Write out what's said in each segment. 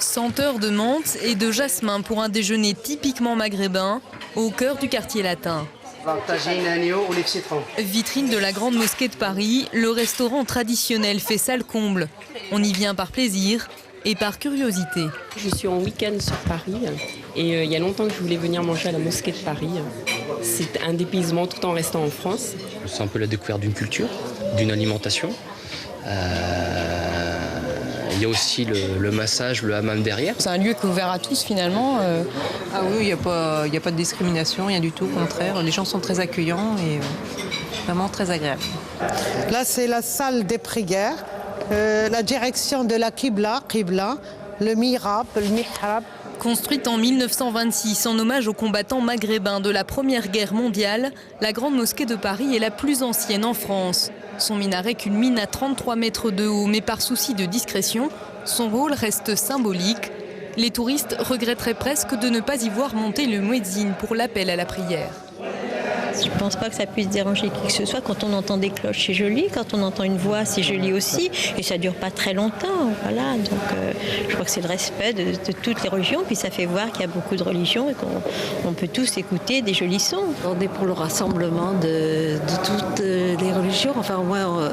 Senteur de menthe et de jasmin pour un déjeuner typiquement maghrébin au cœur du quartier latin. Vitrine de la Grande Mosquée de Paris, le restaurant traditionnel fait salle comble. On y vient par plaisir et par curiosité. Je suis en week-end sur Paris et il y a longtemps que je voulais venir manger à la Mosquée de Paris. C'est un dépaysement tout en restant en France. C'est un peu la découverte d'une culture, d'une alimentation. Il y a aussi le massage, le hammam derrière. C'est un lieu qui est ouvert à tous finalement. Ah oui, il n'y a pas de discrimination, rien du tout, au contraire. Les gens sont très accueillants et vraiment très agréables. Là, c'est la salle des prières, la direction de la Qibla, le mihrab. Construite en 1926 en hommage aux combattants maghrébins de la Première Guerre mondiale, la Grande Mosquée de Paris est la plus ancienne en France. Son minaret culmine à 33 mètres de haut, mais par souci de discrétion, son rôle reste symbolique. Les touristes regretteraient presque de ne pas y voir monter le muezzin pour l'appel à la prière. Je ne pense pas que ça puisse déranger qui que ce soit. Quand on entend des cloches, c'est joli. Quand on entend une voix, c'est joli aussi. Et ça ne dure pas très longtemps. Voilà. Donc, je crois que c'est le respect de toutes les religions. Puis ça fait voir qu'il y a beaucoup de religions et qu'on peut tous écouter des jolis sons. On est pour le rassemblement de toutes les religions. Enfin, au moins,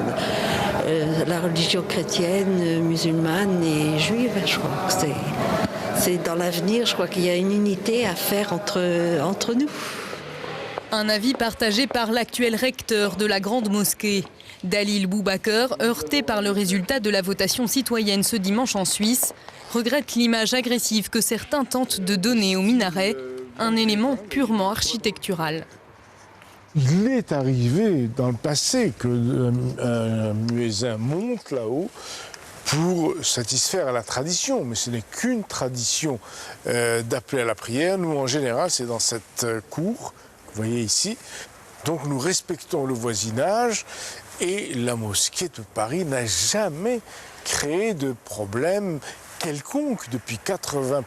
la religion chrétienne, musulmane et juive. Je crois que c'est dans l'avenir. Je crois qu'il y a une unité à faire entre nous. Un avis partagé par l'actuel recteur de la Grande Mosquée. Dalil Boubaker, heurté par le résultat de la votation citoyenne ce dimanche en Suisse, regrette l'image agressive que certains tentent de donner au minaret, un élément purement architectural. Il est arrivé dans le passé que un muezzin monte là-haut pour satisfaire à la tradition, mais ce n'est qu'une tradition d'appeler à la prière. Nous, en général, c'est dans cette cour. Vous voyez ici, donc nous respectons le voisinage et la mosquée de Paris n'a jamais créé de problème quelconque depuis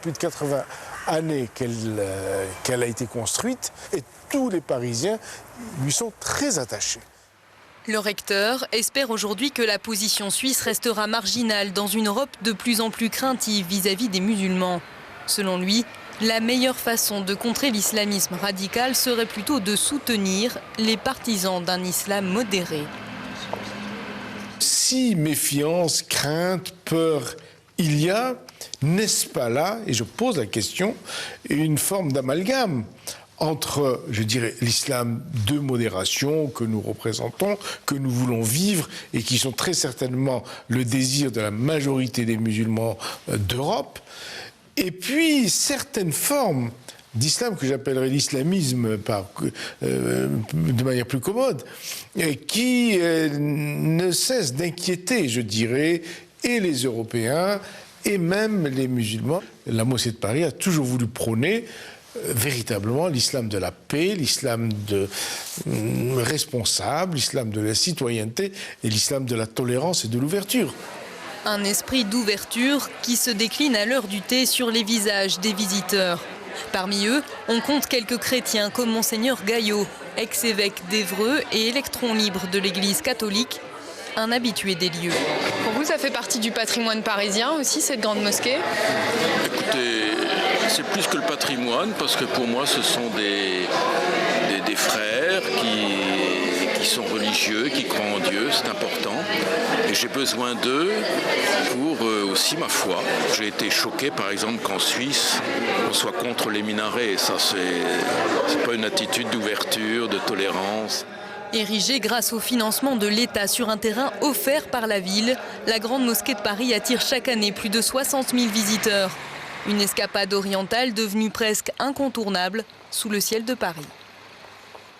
plus de 80 années qu'elle a été construite et tous les Parisiens lui sont très attachés. Le recteur espère aujourd'hui que la position suisse restera marginale dans une Europe de plus en plus craintive vis-à-vis des musulmans. Selon lui, la meilleure façon de contrer l'islamisme radical serait plutôt de soutenir les partisans d'un islam modéré. Si méfiance, crainte, peur il y a, n'est-ce pas là, et je pose la question, une forme d'amalgame entre, je dirais, l'islam de modération que nous représentons, que nous voulons vivre et qui sont très certainement le désir de la majorité des musulmans d'Europe, et puis certaines formes d'islam que j'appellerais l'islamisme de manière plus commode, qui ne cessent d'inquiéter, je dirais, et les Européens et même les musulmans. La Mosquée de Paris a toujours voulu prôner véritablement l'islam de la paix, l'islam responsable, l'islam de la citoyenneté et l'islam de la tolérance et de l'ouverture. Un esprit d'ouverture qui se décline à l'heure du thé sur les visages des visiteurs. Parmi eux, on compte quelques chrétiens comme Monseigneur Gaillot, ex-évêque d'Évreux et électron libre de l'Église catholique, un habitué des lieux. Pour vous, ça fait partie du patrimoine parisien aussi, cette grande mosquée ? Écoutez, c'est plus que le patrimoine, parce que pour moi, ce sont des frères qui sont religieux, qui croient en Dieu, c'est important. Et j'ai besoin d'eux pour aussi ma foi. J'ai été choqué, par exemple, qu'en Suisse, on soit contre les minarets. Et ça, c'est pas une attitude d'ouverture, de tolérance. Érigée grâce au financement de l'État sur un terrain offert par la ville, la Grande Mosquée de Paris attire chaque année plus de 60 000 visiteurs. Une escapade orientale devenue presque incontournable sous le ciel de Paris.